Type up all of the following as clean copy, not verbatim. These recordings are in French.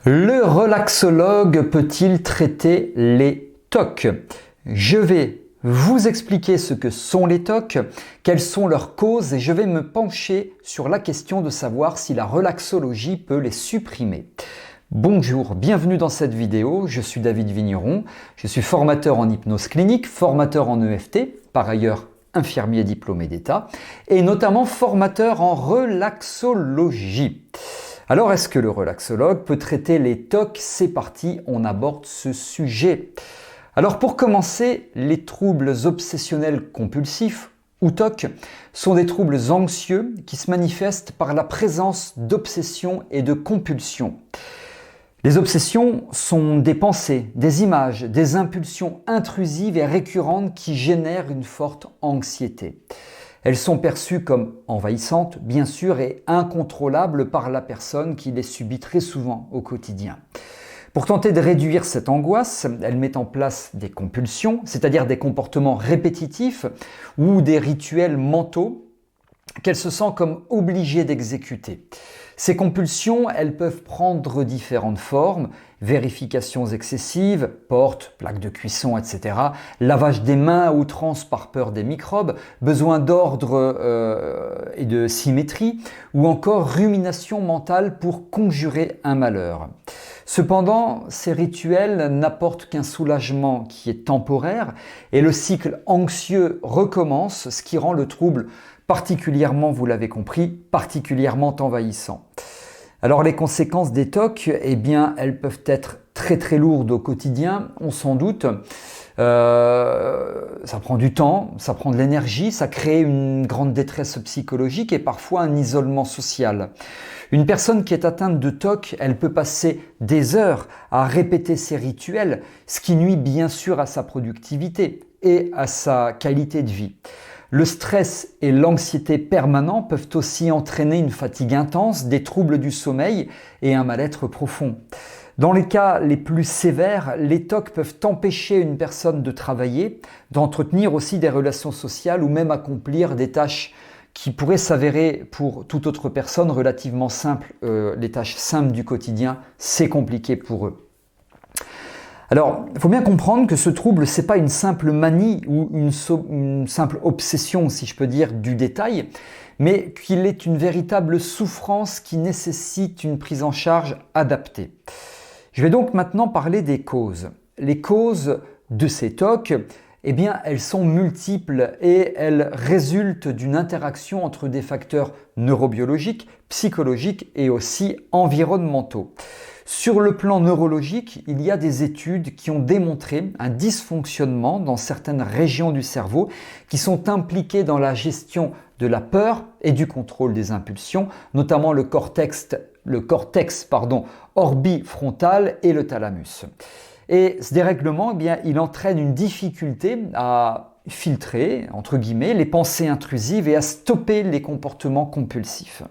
Le relaxologue peut-il traiter les TOC? Je vais vous expliquer ce que sont les TOC, quelles sont leurs causes et je vais me pencher sur la question de savoir si la relaxologie peut les supprimer. Bonjour, bienvenue dans cette vidéo, je suis David Vigneron, je suis formateur en hypnose clinique, formateur en EFT, par ailleurs infirmier diplômé d'État, et notamment formateur en relaxologie. Alors, est-ce que le relaxologue peut traiter les TOC? C'est parti, on aborde ce sujet. Alors, pour commencer, les troubles obsessionnels compulsifs, ou TOC, sont des troubles anxieux qui se manifestent par la présence d'obsessions et de compulsions. Les obsessions sont des pensées, des images, des impulsions intrusives et récurrentes qui génèrent une forte anxiété. Elles sont perçues comme envahissantes, bien sûr, et incontrôlables par la personne qui les subit très souvent au quotidien. Pour tenter de réduire cette angoisse, elle met en place des compulsions, c'est-à-dire des comportements répétitifs ou des rituels mentaux qu'elle se sent comme obligée d'exécuter. Ces compulsions, elles peuvent prendre différentes formes, vérifications excessives, portes, plaques de cuisson, etc., lavage des mains à outrance par peur des microbes, besoin d'ordre et de symétrie, ou encore rumination mentale pour conjurer un malheur. Cependant, ces rituels n'apportent qu'un soulagement qui est temporaire et le cycle anxieux recommence, ce qui rend le trouble particulièrement, vous l'avez compris, particulièrement envahissant. Alors les conséquences des TOC, eh bien, elles peuvent être très lourdes au quotidien, on s'en doute. Ça prend du temps, ça prend de l'énergie, ça crée une grande détresse psychologique et parfois un isolement social. Une personne qui est atteinte de TOC, elle peut passer des heures à répéter ses rituels, ce qui nuit bien sûr à sa productivité et à sa qualité de vie. Le stress et l'anxiété permanents peuvent aussi entraîner une fatigue intense, des troubles du sommeil et un mal-être profond. Dans les cas les plus sévères, les TOC peuvent empêcher une personne de travailler, d'entretenir aussi des relations sociales ou même accomplir des tâches qui pourraient s'avérer pour toute autre personne relativement simples. Les tâches simples du quotidien, c'est compliqué pour eux. Alors, il faut bien comprendre que ce trouble, c'est pas une simple manie ou une simple obsession, si je peux dire, du détail, mais qu'il est une véritable souffrance qui nécessite une prise en charge adaptée. Je vais donc maintenant parler des causes. Les causes de ces TOC, eh bien, elles sont multiples et elles résultent d'une interaction entre des facteurs neurobiologiques, psychologiques et aussi environnementaux. Sur le plan neurologique, il y a des études qui ont démontré un dysfonctionnement dans certaines régions du cerveau qui sont impliquées dans la gestion de la peur et du contrôle des impulsions, notamment le cortex orbifrontal et le thalamus. Et ce dérèglement, eh bien, il entraîne une difficulté à filtrer, entre guillemets, les pensées intrusives et à stopper les comportements compulsifs.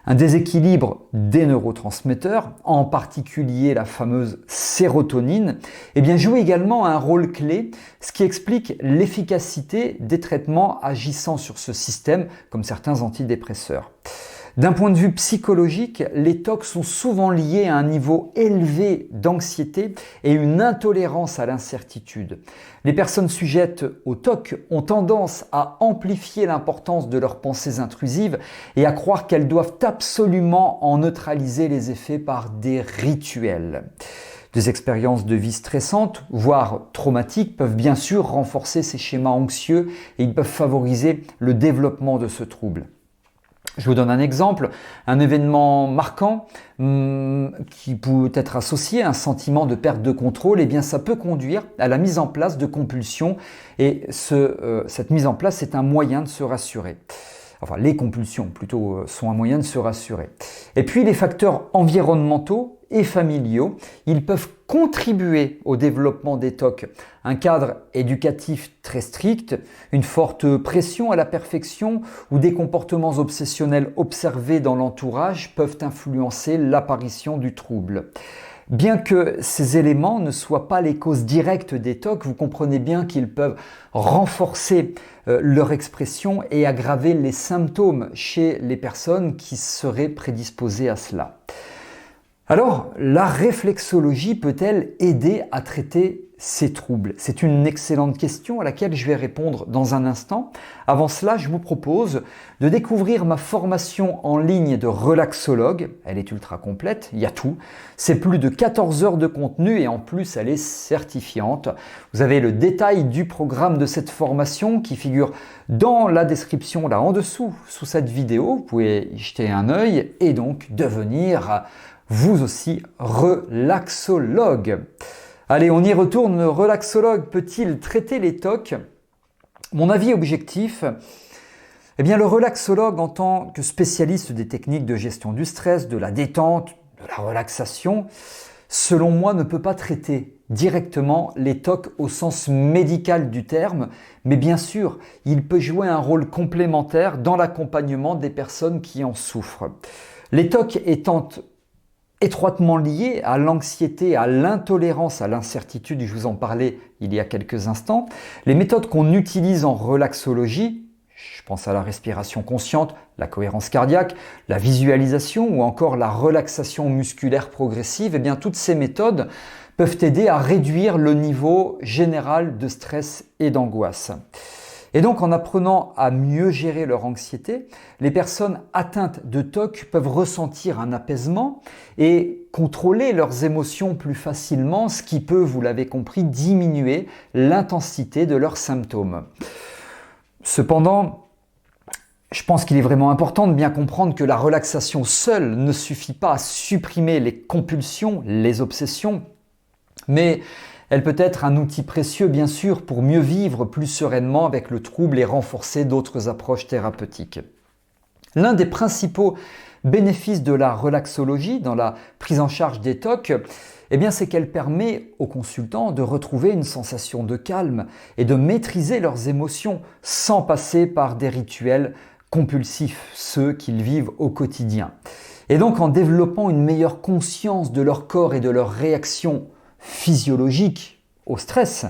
Un déséquilibre des neurotransmetteurs, en particulier la fameuse sérotonine, eh bien, joue également un rôle clé, ce qui explique l'efficacité des traitements agissant sur ce système, comme certains antidépresseurs. D'un point de vue psychologique, les TOC sont souvent liés à un niveau élevé d'anxiété et une intolérance à l'incertitude. Les personnes sujettes aux TOC ont tendance à amplifier l'importance de leurs pensées intrusives et à croire qu'elles doivent absolument en neutraliser les effets par des rituels. Des expériences de vie stressantes, voire traumatiques, peuvent bien sûr renforcer ces schémas anxieux et ils peuvent favoriser le développement de ce trouble. Je vous donne un exemple, un événement marquant qui peut être associé à un sentiment de perte de contrôle, eh bien ça peut conduire à la mise en place de compulsions et cette mise en place est un moyen de se rassurer. Enfin, les compulsions plutôt sont un moyen de se rassurer. Et puis les facteurs environnementaux et familiaux, ils peuvent contribuer au développement des TOC. Un cadre éducatif très strict, une forte pression à la perfection ou des comportements obsessionnels observés dans l'entourage peuvent influencer l'apparition du trouble. Bien que ces éléments ne soient pas les causes directes des TOC, vous comprenez bien qu'ils peuvent renforcer leur expression et aggraver les symptômes chez les personnes qui seraient prédisposées à cela. Alors, la réflexologie peut-elle aider à traiter ces troubles? C'est une excellente question à laquelle je vais répondre dans un instant. Avant cela, je vous propose de découvrir ma formation en ligne de relaxologue. Elle est ultra complète, il y a tout. C'est plus de 14 heures de contenu et en plus, elle est certifiante. Vous avez le détail du programme de cette formation qui figure dans la description là en dessous, sous cette vidéo. Vous pouvez y jeter un œil et donc devenir vous aussi relaxologue. Allez, on y retourne. Le relaxologue peut-il traiter les TOC? Mon avis objectif, eh bien le relaxologue en tant que spécialiste des techniques de gestion du stress, de la détente, de la relaxation, selon moi ne peut pas traiter directement les TOC au sens médical du terme, mais bien sûr, il peut jouer un rôle complémentaire dans l'accompagnement des personnes qui en souffrent. Les TOC étant étroitement lié à l'anxiété, à l'intolérance, à l'incertitude, je vous en parlais il y a quelques instants. Les méthodes qu'on utilise en relaxologie, je pense à la respiration consciente, la cohérence cardiaque, la visualisation ou encore la relaxation musculaire progressive, eh bien toutes ces méthodes peuvent aider à réduire le niveau général de stress et d'angoisse. Et donc, en apprenant à mieux gérer leur anxiété, les personnes atteintes de TOC peuvent ressentir un apaisement et contrôler leurs émotions plus facilement, ce qui peut, vous l'avez compris, diminuer l'intensité de leurs symptômes. Cependant, je pense qu'il est vraiment important de bien comprendre que la relaxation seule ne suffit pas à supprimer les compulsions, les obsessions, mais elle peut être un outil précieux, bien sûr, pour mieux vivre plus sereinement avec le trouble et renforcer d'autres approches thérapeutiques. L'un des principaux bénéfices de la relaxologie dans la prise en charge des TOC, eh bien, c'est qu'elle permet aux consultants de retrouver une sensation de calme et de maîtriser leurs émotions sans passer par des rituels compulsifs, ceux qu'ils vivent au quotidien. Et donc, en développant une meilleure conscience de leur corps et de leurs réactions physiologiques au stress,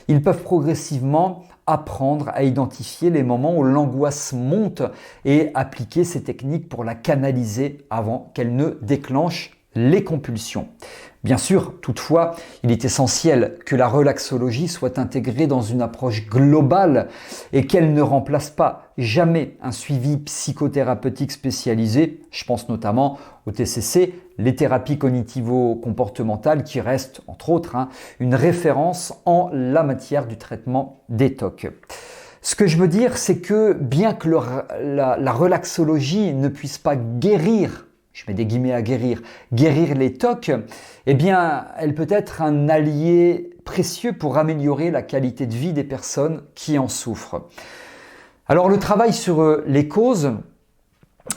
ils peuvent progressivement apprendre à identifier les moments où l'angoisse monte et appliquer ces techniques pour la canaliser avant qu'elle ne déclenche les compulsions. Bien sûr, toutefois, il est essentiel que la relaxologie soit intégrée dans une approche globale et qu'elle ne remplace pas jamais un suivi psychothérapeutique spécialisé. Je pense notamment au TCC, les thérapies cognitivo-comportementales qui restent, entre autres, une référence en la matière du traitement des TOC. Ce que je veux dire, c'est que bien que la relaxologie ne puisse pas guérir, je mets des guillemets à guérir les TOC, eh bien, elle peut être un allié précieux pour améliorer la qualité de vie des personnes qui en souffrent. Alors, le travail sur les causes,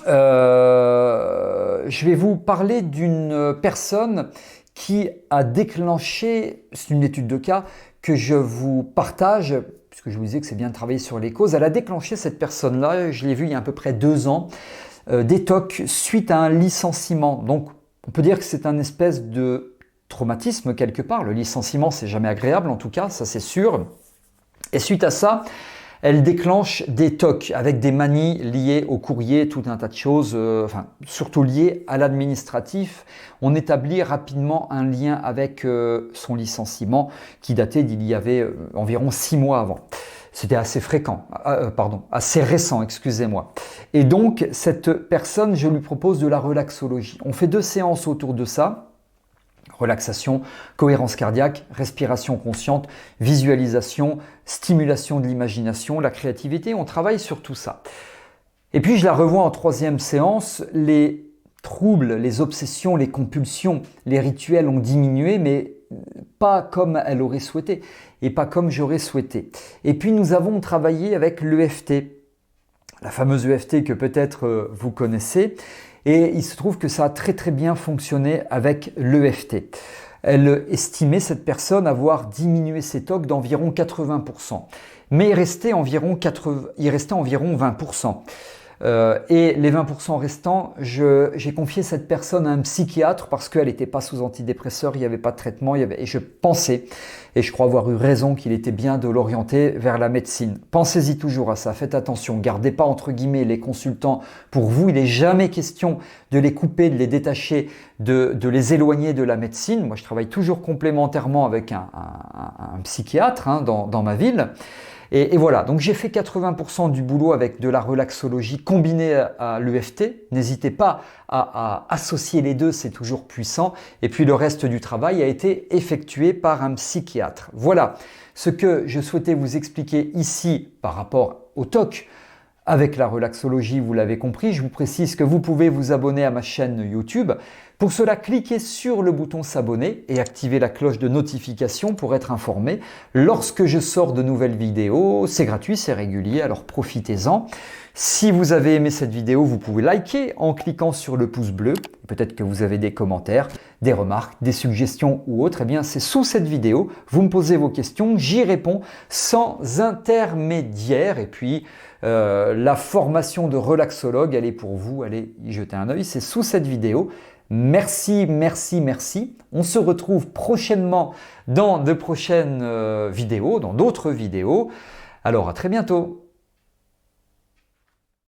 je vais vous parler d'une personne qui a déclenché, c'est une étude de cas que je vous partage, puisque je vous disais que c'est bien de travailler sur les causes. Elle a déclenché, cette personne-là, je l'ai vue il y a à peu près 2 ans, des TOC suite à un licenciement. Donc, on peut dire que c'est un espèce de traumatisme quelque part. Le licenciement, c'est jamais agréable en tout cas, ça c'est sûr. Et suite à ça, elle déclenche des TOC avec des manies liées au courrier, tout un tas de choses, surtout liées à l'administratif. On établit rapidement un lien avec son licenciement qui datait d'il y avait environ 6 mois avant. C'était assez assez récent, excusez-moi. Et donc, cette personne, je lui propose de la relaxologie. On fait 2 séances autour de ça. Relaxation, cohérence cardiaque, respiration consciente, visualisation, stimulation de l'imagination, la créativité. On travaille sur tout ça. Et puis, je la revois en 3e séance. Les troubles, les obsessions, les compulsions, les rituels ont diminué, mais pas comme elle aurait souhaité et pas comme j'aurais souhaité. Et puis nous avons travaillé avec l'EFT, la fameuse EFT que peut-être vous connaissez, et il se trouve que ça a très très bien fonctionné avec l'EFT. Elle estimait, cette personne, avoir diminué ses TOC d'environ 80%, mais il restait environ 20%. Et les 20% restants, j'ai confié cette personne à un psychiatre parce qu'elle n'était pas sous antidépresseur, il n'y avait pas de traitement, et je pensais, et je crois avoir eu raison, qu'il était bien de l'orienter vers la médecine. Pensez-y toujours à ça, faites attention, gardez pas entre guillemets les consultants pour vous, il n'est jamais question de les couper, de les détacher, de les éloigner de la médecine. Moi je travaille toujours complémentairement avec un psychiatre dans ma ville. Et voilà, donc j'ai fait 80% du boulot avec de la relaxologie combinée à l'EFT. N'hésitez pas à associer les deux, c'est toujours puissant. Et puis le reste du travail a été effectué par un psychiatre. Voilà ce que je souhaitais vous expliquer ici par rapport au TOC. Avec la relaxologie, vous l'avez compris, je vous précise que vous pouvez vous abonner à ma chaîne YouTube. Pour cela, cliquez sur le bouton s'abonner et activez la cloche de notification pour être informé lorsque je sors de nouvelles vidéos. C'est gratuit, c'est régulier, alors profitez-en. Si vous avez aimé cette vidéo, vous pouvez liker en cliquant sur le pouce bleu. Peut-être que vous avez des commentaires, des remarques, des suggestions ou autres. Eh bien, c'est sous cette vidéo. Vous me posez vos questions, j'y réponds sans intermédiaire. Et puis, la formation de relaxologue, elle est pour vous. Allez y jeter un œil, c'est sous cette vidéo. Merci, merci, merci. On se retrouve prochainement dans de prochaines vidéos, dans d'autres vidéos. Alors, à très bientôt.